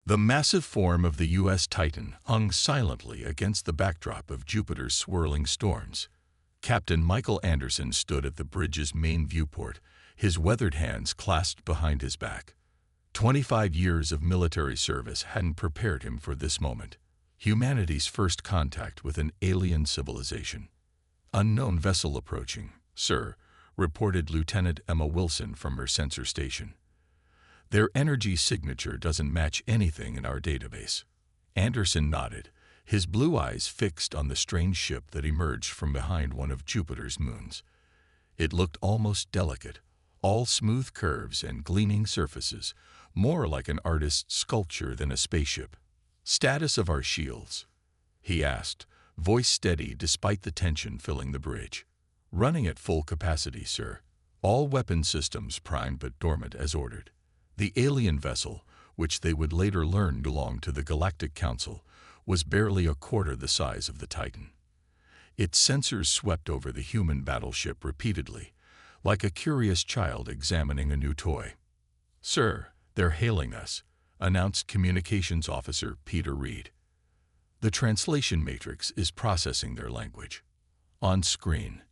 The massive form of the U.S. Titan hung silently against the backdrop of Jupiter's swirling storms. Captain Michael Anderson stood at the bridge's main viewport, his weathered hands clasped behind his back. 25 years of military service hadn't prepared him for this moment. Humanity's first contact with an alien civilization. "Unknown vessel approaching, sir," reported Lieutenant Emma Wilson from her sensor station. "Their energy signature doesn't match anything in our database." Anderson nodded, his blue eyes fixed on the strange ship that emerged from behind one of Jupiter's moons. It looked almost delicate, all smooth curves and gleaming surfaces, more like an artist's sculpture than a spaceship. "Status of our shields?" he asked, voice steady despite the tension filling the bridge. "Running at full capacity, sir. All weapon systems primed but dormant as ordered." The alien vessel, which they would later learn belonged to the Galactic Council, was barely a quarter the size of the Titan. Its sensors swept over the human battleship repeatedly, like a curious child examining a new toy. "Sir, they're hailing us," announced Communications Officer Peter Reed. "The translation matrix is processing their language." "On screen,"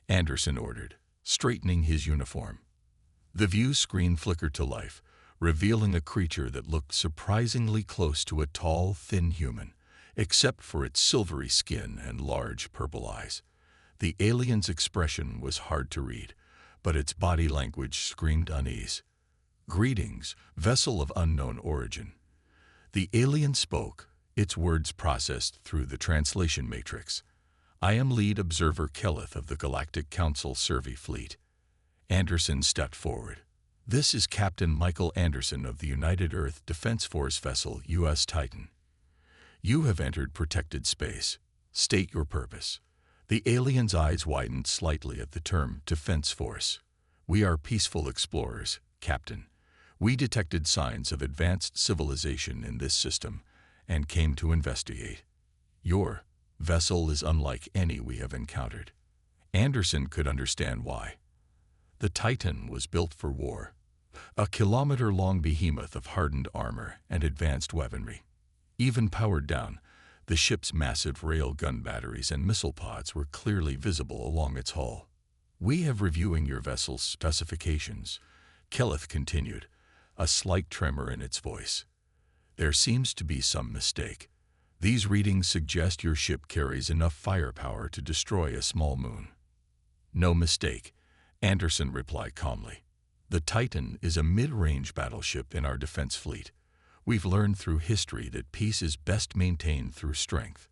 Anderson ordered, straightening his uniform. The view screen flickered to life, revealing a creature that looked surprisingly close to a tall, thin human, except for its silvery skin and large purple eyes. The alien's expression was hard to read, but its body language screamed unease. "Greetings, vessel of unknown origin." The alien spoke, its words processed through the translation matrix. "I am lead observer Kelleth of the Galactic Council Survey Fleet." Anderson stepped forward. "This is Captain Michael Anderson of the United Earth Defense Force vessel U.S. Titan. You have entered protected space. State your purpose." The alien's eyes widened slightly at the term Defense Force. "We are peaceful explorers, Captain. We detected signs of advanced civilization in this system and came to investigate. Your vessel is unlike any we have encountered." Anderson could understand why. The Titan was built for war, a kilometer-long behemoth of hardened armor and advanced weaponry. Even powered down, the ship's massive rail gun batteries and missile pods were clearly visible along its hull. "We have reviewing your vessel's specifications," Kelleth continued, a slight tremor in its voice. "There seems to be some mistake. These readings suggest your ship carries enough firepower to destroy a small moon." "No mistake," Anderson replied calmly. "The Titan is a mid-range battleship in our defense fleet. We've learned through history that peace is best maintained through strength."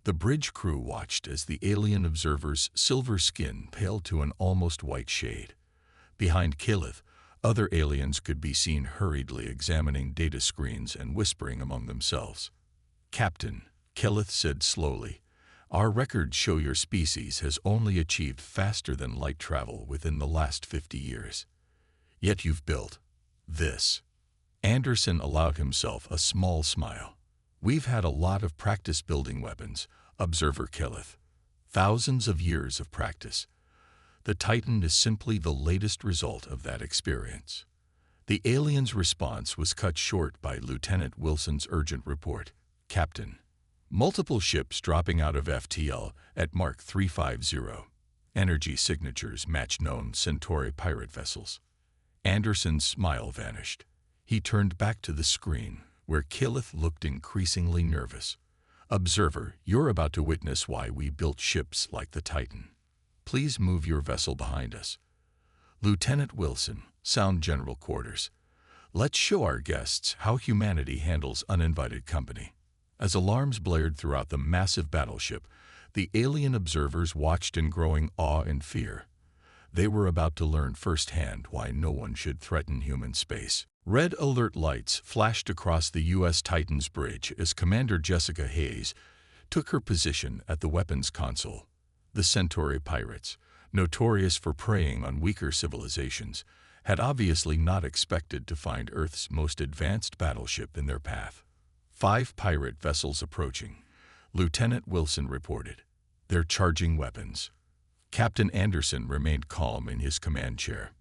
The bridge crew watched as the alien observer's silver skin paled to an almost white shade. Behind Kelleth, other aliens could be seen hurriedly examining data screens and whispering among themselves. "Captain," Kelleth said slowly, "our records show your species has only achieved faster than light travel within the last 50 years. Yet you've built this." Anderson allowed himself a small smile. "We've had a lot of practice building weapons, Observer Kelleth. Thousands of years of practice. The Titan is simply the latest result of that experience." The alien's response was cut short by Lieutenant Wilson's urgent report. "Captain, multiple ships dropping out of FTL at Mark 350. Energy signatures match known Centauri pirate vessels." Anderson's smile vanished. He turned back to the screen, where Kelleth looked increasingly nervous. "Observer, you're about to witness why we built ships like the Titan. Please move your vessel behind us." "Lieutenant Wilson, sound general quarters. Let's show our guests how humanity handles uninvited company." As alarms blared throughout the massive battleship, the alien observers watched in growing awe and fear. They were about to learn firsthand why no one should threaten human space. Red alert lights flashed across the U.S. Titan's bridge as Commander Jessica Hayes took her position at the weapons console. The Centauri pirates, notorious for preying on weaker civilizations, had obviously not expected to find Earth's most advanced battleship in their path. 5 pirate vessels approaching, Lieutenant Wilson reported. "They're charging weapons." Captain Anderson remained calm in his command chair.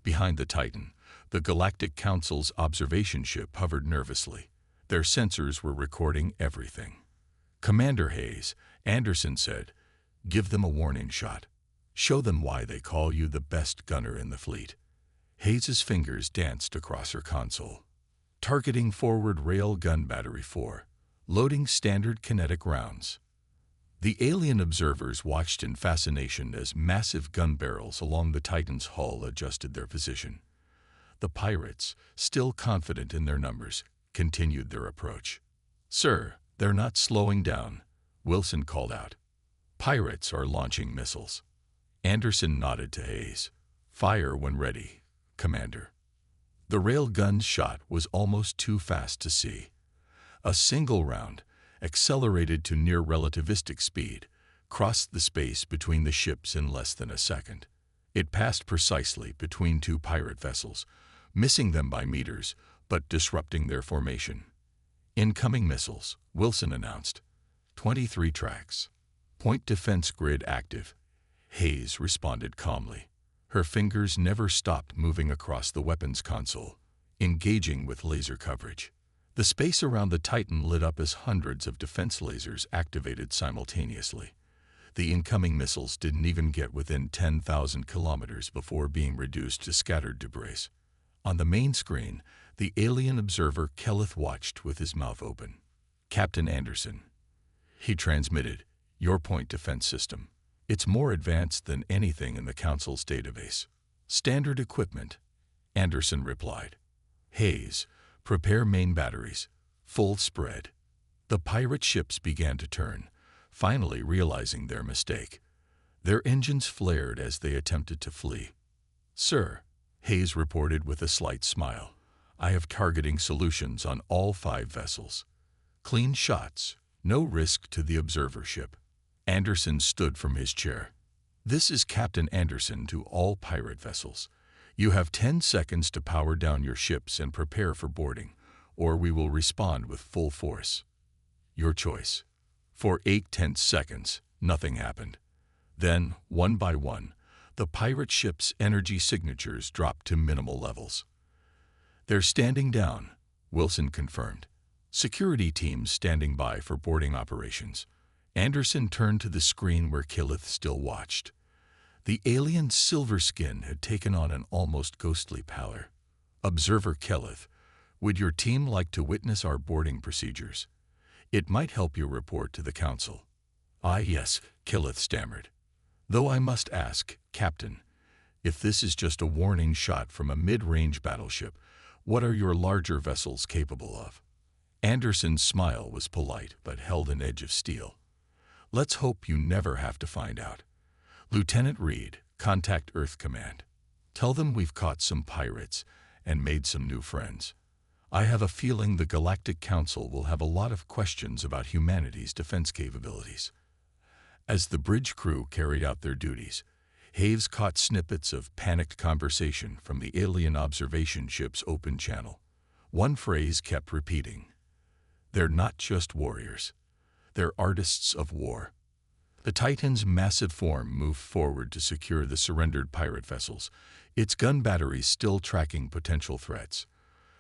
Behind the Titan, the Galactic Council's observation ship hovered nervously, Their sensors were recording everything. "Commander Hayes," Anderson said, "give them a warning shot. Show them why they call you the best gunner in the fleet." Hayes's fingers danced across her console. "Targeting forward rail gun battery 4. Loading standard kinetic rounds." The alien observers watched in fascination as massive gun barrels along the Titan's hull adjusted their position. The pirates, still confident in their numbers, continued their approach. "Sir, they're not slowing down," Wilson called out. "Pirates are launching missiles." Anderson nodded to Hayes. "Fire when ready, Commander." The railgun's shot was almost too fast to see. A single round, accelerated to near relativistic speed, crossed the space between the ships in less than a second. It passed precisely between two pirate vessels, missing them by meters, but disrupting their formation. "Incoming missiles," Wilson announced. 23 tracks. "Point defense grid active." Hayes responded calmly. Her fingers never stopped moving across the weapons console, engaging with laser coverage. The space around the Titan lit up as hundreds of defense lasers activated simultaneously. The incoming missiles didn't even get within 10,000 kilometers before being reduced to scattered debris. On the main screen, the alien observer Kelleth watched with his mouth open. "Captain Anderson," he transmitted, "your point defense system. It's more advanced than anything in the Council's database." "Standard equipment," Anderson replied. "Hayes, prepare main batteries. Full spread." The pirate ships began to turn, finally realizing their mistake. Their engines flared as they attempted to flee. "Sir," Hayes reported with a slight smile, "I have targeting solutions on all 5 vessels. Clean shots, no risk to the observer ship." Anderson stood from his chair. "This is Captain Anderson to all pirate vessels. You have 10 seconds to power down your ships and prepare for boarding, or we will respond with full force. Your choice." For 8 tense seconds, nothing happened. Then, one by one, the pirate ship's energy signatures dropped to minimal levels. "They're standing down," Wilson confirmed. "Security teams standing by for boarding operations." Anderson turned to the screen where Kelleth still watched. The alien's silver skin had taken on an almost ghostly pallor. "Observer Kelleth, would your team like to witness our boarding procedures? It might help you report to the Council." Yes," Kelleth stammered. "Though I must ask, Captain, if this is just a warning shot from a mid-range battleship, what are your larger vessels capable of?" Anderson's smile was polite but held an edge of steel. "Let's hope you never have to find out. Lieutenant Reed, contact Earth Command. Tell them we've caught some pirates and made some new friends. I have a feeling the Galactic Council will have a lot of questions about humanity's defense capabilities." As the bridge crew carried out their duties, Hayes caught snippets of panicked conversation from the alien observation ship's open channel. One phrase kept repeating: "They're not just warriors. They're artists of war." The Titan's massive form moved forward to secure the surrendered pirate vessels, its gun batteries still tracking potential threats.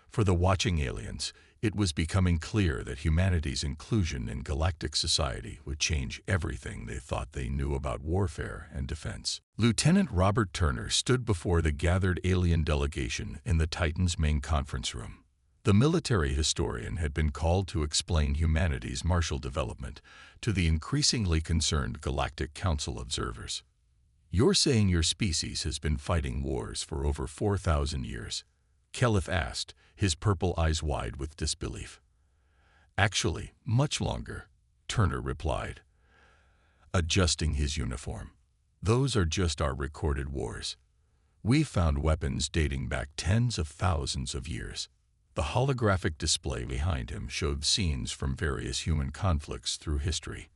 For the watching aliens, it was becoming clear that humanity's inclusion in galactic society would change everything they thought they knew about warfare and defense. Lieutenant Robert Turner stood before the gathered alien delegation in the Titan's main conference room. The military historian had been called to explain humanity's martial development to the increasingly concerned Galactic Council observers. "You're saying your species has been fighting wars for over 4,000 years?" Kelleth asked, his purple eyes wide with disbelief. "Actually, much longer," Turner replied, adjusting his uniform. "Those are just our recorded wars. We've found weapons dating back tens of thousands of years." The holographic display behind him showed scenes from various human conflicts through history.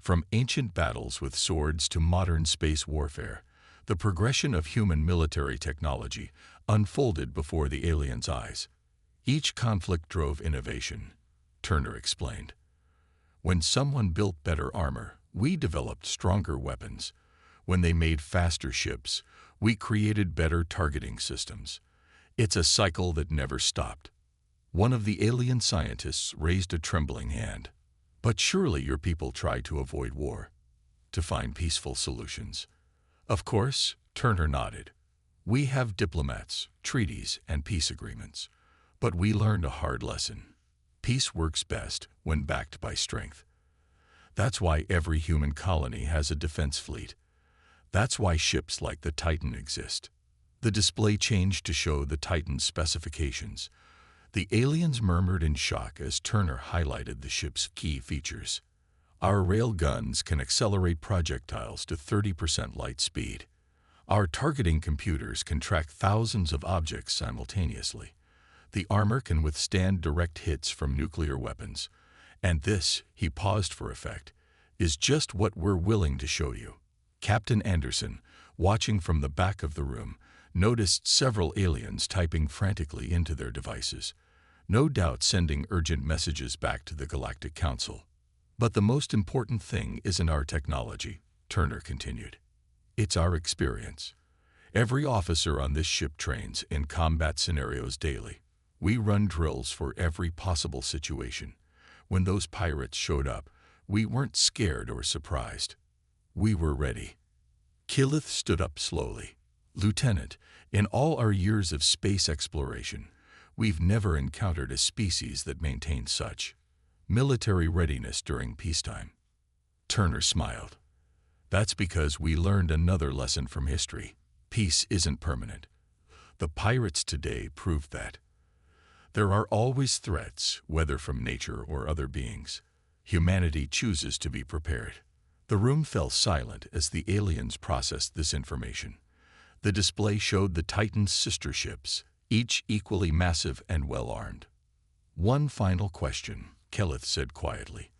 From ancient battles with swords to modern space warfare, the progression of human military technology unfolded before the aliens' eyes. Each conflict drove innovation, Turner explained. "When someone built better armor, we developed stronger weapons. When they made faster ships, we created better targeting systems. It's a cycle that never stopped." One of the alien scientists raised a trembling hand. But surely your people try to avoid war, to find peaceful solutions. Of course, Turner nodded. We have diplomats, treaties, and peace agreements. But we learned a hard lesson. Peace works best when backed by strength. That's why every human colony has a defense fleet. That's why ships like the Titan exist. The display changed to show the Titan's specifications. The aliens murmured in shock as Turner highlighted the ship's key features. Our rail guns can accelerate projectiles to 30% light speed. Our targeting computers can track thousands of objects simultaneously. The armor can withstand direct hits from nuclear weapons. And this, he paused for effect, is just what we're willing to show you. Captain Anderson, watching from the back of the room, noticed several aliens typing frantically into their devices, no doubt sending urgent messages back to the Galactic Council. But the most important thing isn't our technology, Turner continued. It's our experience. Every officer on this ship trains in combat scenarios daily. We run drills for every possible situation. When those pirates showed up, we weren't scared or surprised. We were ready. Killith stood up slowly. Lieutenant, in all our years of space exploration, we've never encountered a species that maintained such military readiness during peacetime. Turner smiled. That's because we learned another lesson from history. Peace isn't permanent. The pirates today proved that. There are always threats, whether from nature or other beings. Humanity chooses to be prepared. The room fell silent as the aliens processed this information. The display showed the Titan's sister ships, each equally massive and well-armed. One final question, Killith said quietly.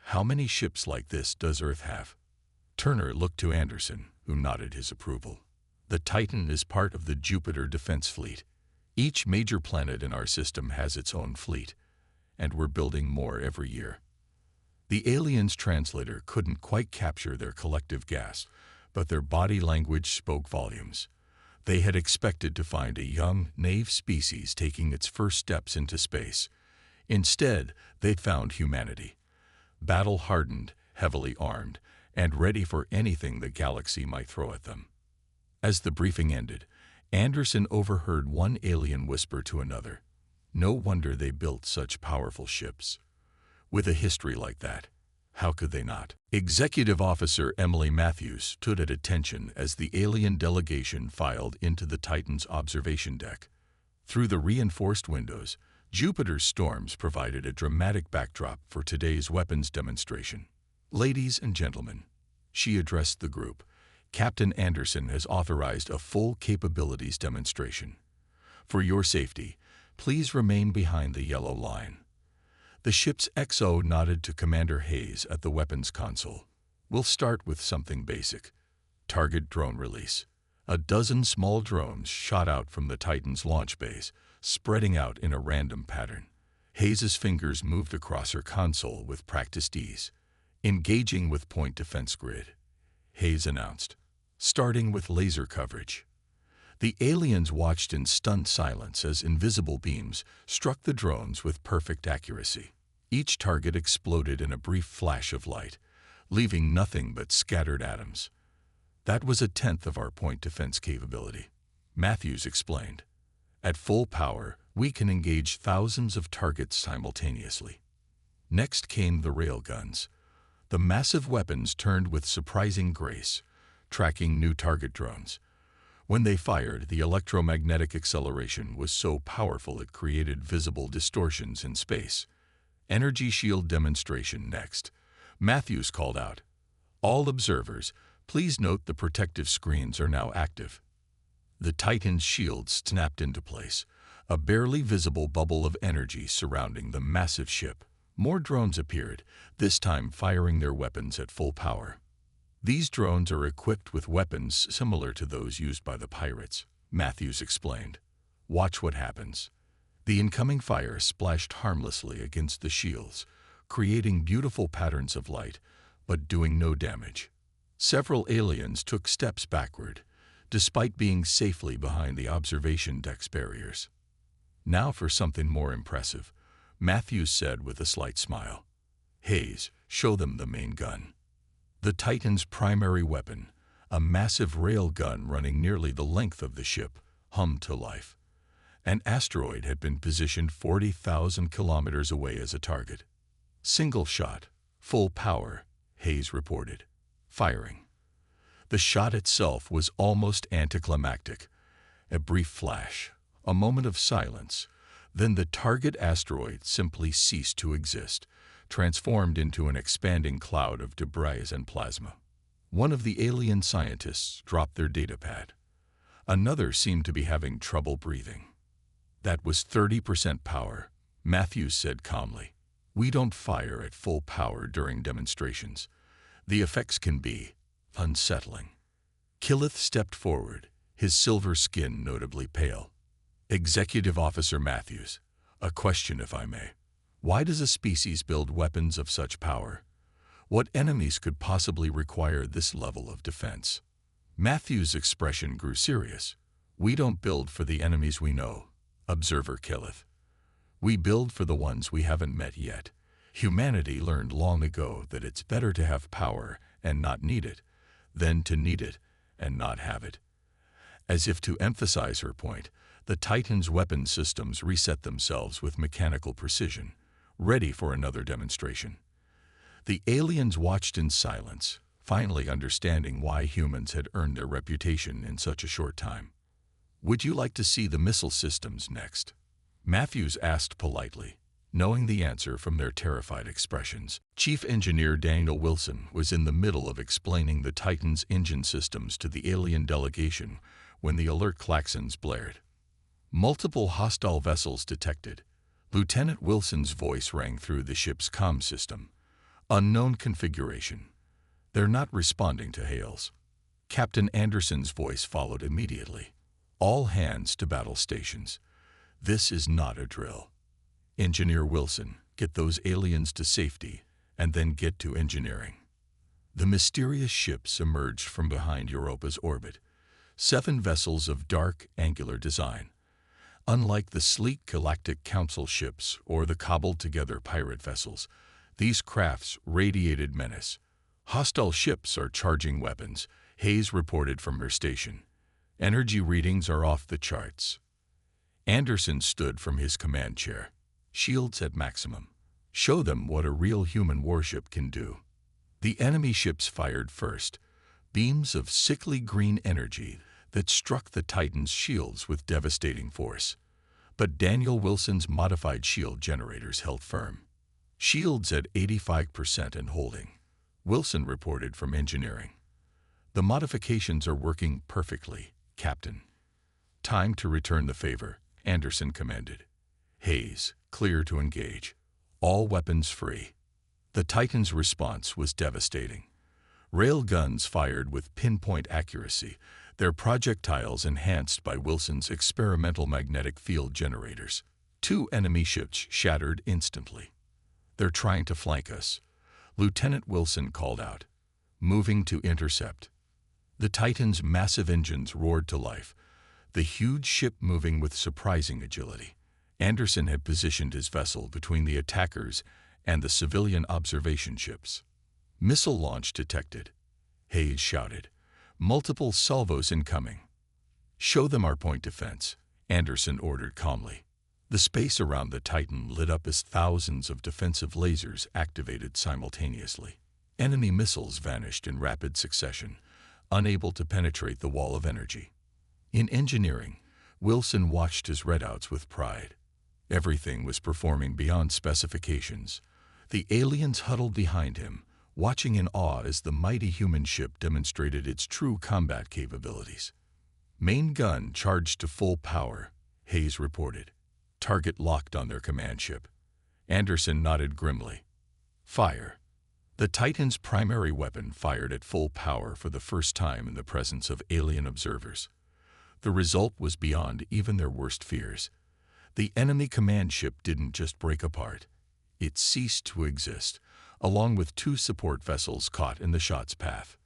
How many ships like this does Earth have? Turner looked to Anderson, who nodded his approval. The Titan is part of the Jupiter Defense Fleet. Each major planet in our system has its own fleet, and we're building more every year. The aliens' translator couldn't quite capture their collective gasp, but their body language spoke volumes. They had expected to find a young, naive species taking its first steps into space. Instead, they found humanity, battle-hardened, heavily armed, and ready for anything the galaxy might throw at them. As the briefing ended, Anderson overheard one alien whisper to another, "No wonder they built such powerful ships. With a history like that, how could they not?" Executive Officer Emily Matthews stood at attention as the alien delegation filed into the Titan's observation deck. Through the reinforced windows, Jupiter's storms provided a dramatic backdrop for today's weapons demonstration. "Ladies and gentlemen," she addressed the group, "Captain Anderson has authorized a full capabilities demonstration. For your safety, please remain behind the yellow line." The ship's XO nodded to Commander Hayes at the weapons console. "We'll start with something basic. Target drone release." A dozen small drones shot out from the Titan's launch base, spreading out in a random pattern. Hayes's fingers moved across her console with practiced ease. "Engaging with point defense grid," Hayes announced, starting with laser coverage. The aliens watched in stunned silence as invisible beams struck the drones with perfect accuracy. Each target exploded in a brief flash of light, leaving nothing but scattered atoms. "That was a tenth of our point defense capability," Matthews explained. "At full power, we can engage thousands of targets simultaneously." Next came the railguns. The massive weapons turned with surprising grace, tracking new target drones. When they fired, the electromagnetic acceleration was so powerful it created visible distortions in space. "Energy shield demonstration next," Matthews called out. "All observers, please note the protective screens are now active." The Titan's shields snapped into place, a barely visible bubble of energy surrounding the massive ship. More drones appeared, this time firing their weapons at full power. "These drones are equipped with weapons similar to those used by the pirates," Matthews explained. "Watch what happens." The incoming fire splashed harmlessly against the shields, creating beautiful patterns of light, but doing no damage. Several aliens took steps backward, despite being safely behind the observation deck's barriers. Now for something more impressive, Matthews said with a slight smile. Hayes, show them the main gun. The Titan's primary weapon, a massive rail gun running nearly the length of the ship, hummed to life. An asteroid had been positioned 40,000 kilometers away as a target. Single shot, full power, Hayes reported. Firing. The shot itself was almost anticlimactic. A brief flash, a moment of silence, then the target asteroid simply ceased to exist, transformed into an expanding cloud of debris and plasma. One of the alien scientists dropped their datapad. Another seemed to be having trouble breathing. That was 30% power, Matthews said calmly. We don't fire at full power during demonstrations. The effects can be unsettling. Killeth stepped forward, his silver skin notably pale. Executive Officer Matthews, a question if I may. Why does a species build weapons of such power? What enemies could possibly require this level of defense? Matthews' expression grew serious. We don't build for the enemies we know, Observer Killeth. We build for the ones we haven't met yet. Humanity learned long ago that it's better to have power and not need it, than to need it and not have it. As if to emphasize her point, the Titan's weapon systems reset themselves with mechanical precision, ready for another demonstration. The aliens watched in silence, finally understanding why humans had earned their reputation in such a short time. Would you like to see the missile systems next? Matthews asked politely, knowing the answer from their terrified expressions. Chief Engineer Daniel Wilson was in the middle of explaining the Titan's engine systems to the alien delegation when the alert klaxons blared. Multiple hostile vessels detected. Lieutenant Wilson's voice rang through the ship's comm system. Unknown configuration. They're not responding to hails. Captain Anderson's voice followed immediately. All hands to battle stations. This is not a drill. Engineer Wilson, get those aliens to safety, and then get to engineering. The mysterious ships emerged from behind Europa's orbit. 7 vessels of dark, angular design. Unlike the sleek Galactic Council ships or the cobbled-together pirate vessels, these crafts radiated menace. Hostile ships are charging weapons, Hayes reported from her station. Energy readings are off the charts. Anderson stood from his command chair. Shields at maximum. Show them what a real human warship can do. The enemy ships fired first, beams of sickly green energy that struck the Titan's shields with devastating force. But Daniel Wilson's modified shield generators held firm. Shields at 85% and holding, Wilson reported from engineering. The modifications are working perfectly, Captain. Time to return the favor, Anderson commanded. Hayes, clear to engage. All weapons free. The Titan's response was devastating. Rail guns fired with pinpoint accuracy, their projectiles enhanced by Wilson's experimental magnetic field generators. 2 enemy ships shattered instantly. They're trying to flank us, Lieutenant Wilson called out. Moving to intercept. The Titan's massive engines roared to life, the huge ship moving with surprising agility. Anderson had positioned his vessel between the attackers and the civilian observation ships. Missile launch detected, Hayes shouted. Multiple salvos incoming. Show them our point defense, Anderson ordered calmly. The space around the Titan lit up as thousands of defensive lasers activated simultaneously. Enemy missiles vanished in rapid succession, unable to penetrate the wall of energy. In engineering, Wilson watched his readouts with pride. Everything was performing beyond specifications. The aliens huddled behind him, watching in awe as the mighty human ship demonstrated its true combat capabilities. Main gun charged to full power, Hayes reported. Target locked on their command ship. Anderson nodded grimly. Fire. The Titan's primary weapon fired at full power for the first time in the presence of alien observers. The result was beyond even their worst fears. The enemy command ship didn't just break apart. It ceased to exist, along with 2 support vessels caught in the shot's path.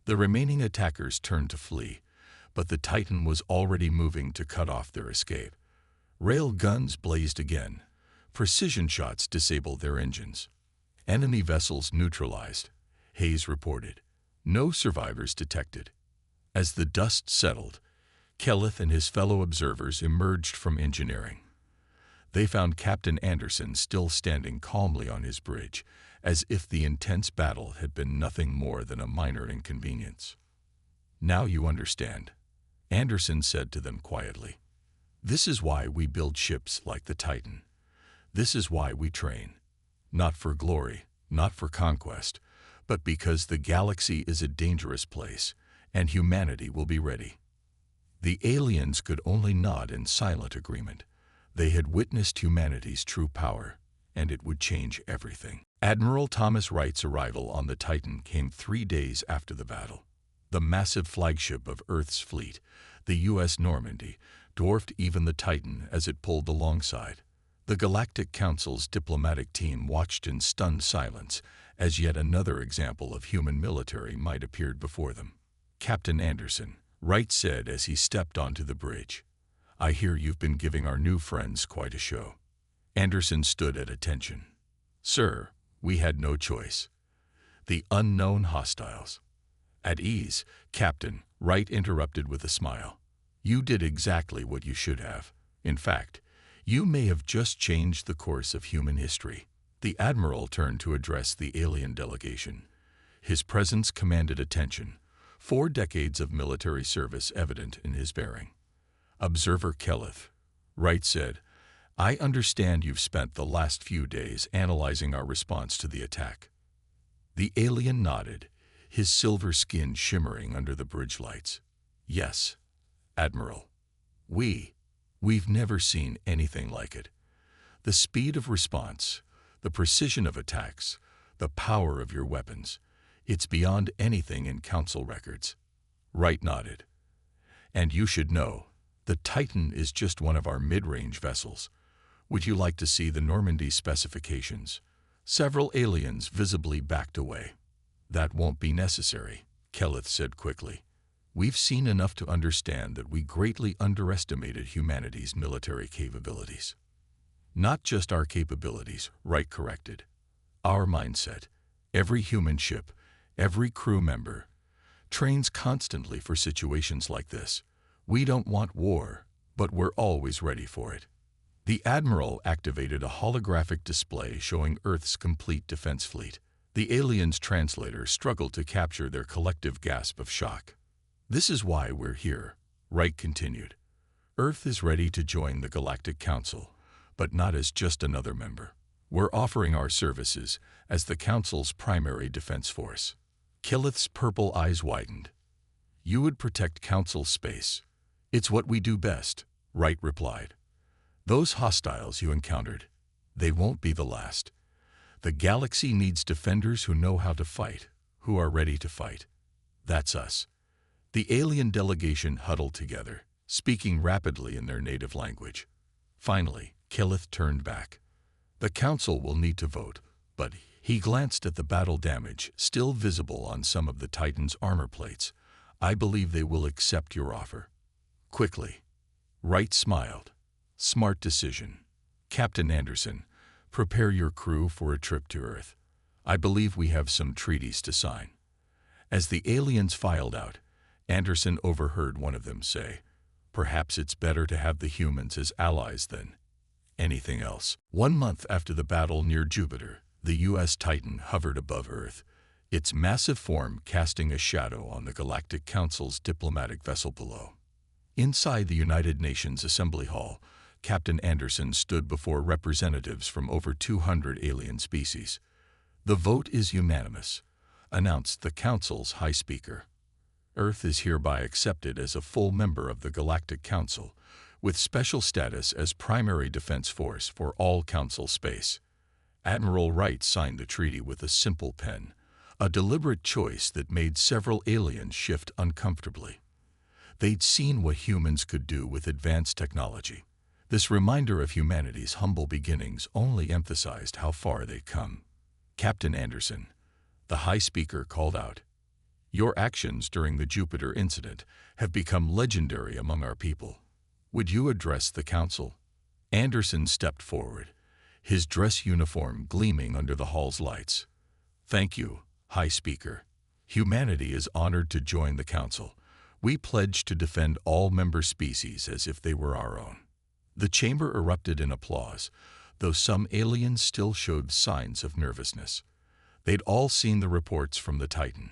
The remaining attackers turned to flee, but the Titan was already moving to cut off their escape. Rail guns blazed again. Precision shots disabled their engines. Enemy vessels neutralized, Hayes reported. No survivors detected. As the dust settled, Kelleth and his fellow observers emerged from engineering. They found Captain Anderson still standing calmly on his bridge, as if the intense battle had been nothing more than a minor inconvenience. "Now you understand," Anderson said to them quietly. "This is why we build ships like the Titan. This is why we train. Not for glory, not for conquest, but because the galaxy is a dangerous place, and humanity will be ready." The aliens could only nod in silent agreement. They had witnessed humanity's true power, and it would change everything. Admiral Thomas Wright's arrival on the Titan came 3 days after the battle. The massive flagship of Earth's fleet, the U.S. Normandy, dwarfed even the Titan as it pulled alongside. The Galactic Council's diplomatic team watched in stunned silence as yet another example of human military might appear before them. "Captain Anderson," Wright said as he stepped onto the bridge, "I hear you've been giving our new friends quite a show." Anderson stood at attention. "Sir, we had no choice. The unknown hostiles." "At ease, Captain," Wright interrupted with a smile. "You did exactly what you should have. In fact, you may have just changed the course of human history." The Admiral turned to address the alien delegation. His presence commanded attention, 4 decades of military service evident in his bearing. "Observer Kelleth," Wright said, "I understand you've spent the last few days analyzing our response to the attack." The alien nodded, his silver skin shimmering under the bridge lights. "Yes, Admiral. We've never seen anything like it. The speed of response, the precision of attacks, the power of your weapons, it's beyond anything in Council records." Wright nodded. "And you should know, the Titan is just one of our mid-range vessels. Would you like to see the Normandy specifications?" Several aliens visibly backed away. "That won't be necessary," Kelleth said quickly. "We've seen enough to understand that we greatly underestimated humanity's military capabilities." "Not just our capabilities," Wright corrected. "Our mindset. Every human ship, every crew member, trains constantly for situations like this. We don't want war, but we're always ready for it." The Admiral activated a holographic display showing Earth's complete defense fleet. The aliens' translator struggled to capture their collective gasp of shock. "This is why we're here," Wright continued. "Earth is ready to join the Galactic Council, but not as just another member. We're offering our services as the Council's primary defense force." Kelleth's purple eyes widened. "You would protect Council space. It's what we do best," Wright replied. "Those hostiles you encountered, they won't be the last. The galaxy needs defenders who know how to fight, who are ready to fight. That's us." The alien delegation huddled together, speaking rapidly in their native language. Finally, Kelleth turned back. "The Council will need to vote, but," he glanced at the battle damage still visible on some of the Titan's armor plates, "I believe they will accept your offer." Quickly. Wright smiled. "Smart decision. Captain Anderson, prepare your crew for a trip to Earth. I believe we have some treaties to sign." As the aliens filed out, Anderson overheard one of them say, "Perhaps it's better to have the humans as allies than anything else." 1 month after the battle near Jupiter, the U.S. Titan hovered above Earth, its massive form casting a shadow on the Galactic Council's diplomatic vessel below. Inside the United Nations Assembly Hall, Captain Anderson stood before representatives from over 200 alien species. "The vote is unanimous," announced the Council's High Speaker. "Earth is hereby accepted as a full member of the Galactic Council, with special status as primary defense force for all Council space." Admiral Wright signed the treaty with a simple pen, a deliberate choice that made several aliens shift uncomfortably. They'd seen what humans could do with advanced technology. This reminder of humanity's humble beginnings only emphasized how far they'd come. "Captain Anderson," the High Speaker called out, "your actions during the Jupiter incident have become legendary among our people. Would you address the Council?" Anderson stepped forward, his dress uniform gleaming under the hall's lights. "Thank you, High Speaker. Humanity is honored to join the Council. We pledge to defend all member species as if they were our own." The chamber erupted in applause, though some aliens still showed signs of nervousness. They'd all seen the reports from the Titan,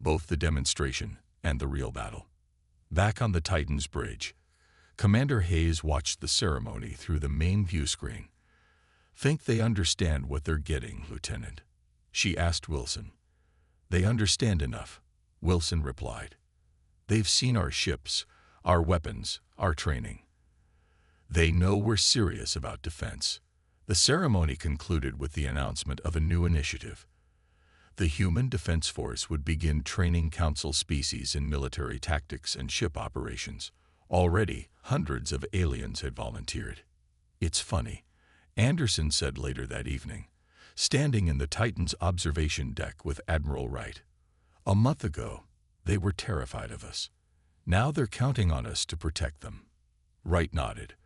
both the demonstration and the real battle. Back on the Titan's bridge, Commander Hayes watched the ceremony through the main view screen. "Think they understand what they're getting, Lieutenant?" she asked Wilson. "They understand enough," Wilson replied. "They've seen our ships, our weapons, our training. They know we're serious about defense." The ceremony concluded with the announcement of a new initiative. The Human Defense Force would begin training Council species in military tactics and ship operations. Already, hundreds of aliens had volunteered. "It's funny," Anderson said later that evening, standing in the Titan's observation deck with Admiral Wright. "A month ago, they were terrified of us. Now they're counting on us to protect them." Wright nodded,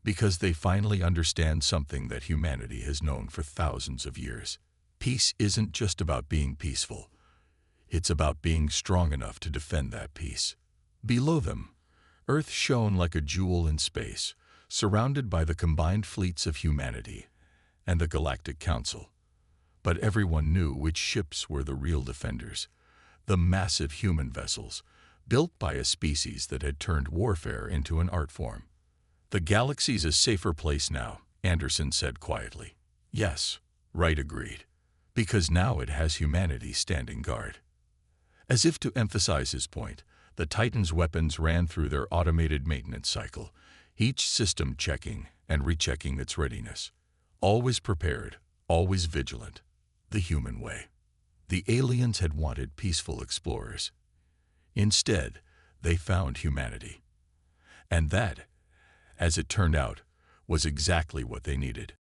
because they finally understand something that humanity has known for thousands of years. Peace isn't just about being peaceful. It's about being strong enough to defend that peace. Below them, Earth shone like a jewel in space, surrounded by the combined fleets of humanity and the Galactic Council. But everyone knew which ships were the real defenders, the massive human vessels, built by a species that had turned warfare into an art form. "The galaxy's a safer place now," Anderson said quietly. "Yes," Wright agreed, "because now it has humanity standing guard." As if to emphasize his point, the Titan's weapons ran through their automated maintenance cycle, each system checking and rechecking its readiness. Always prepared, always vigilant. The human way. The aliens had wanted peaceful explorers. Instead, they found humanity. And that, as it turned out, was exactly what they needed.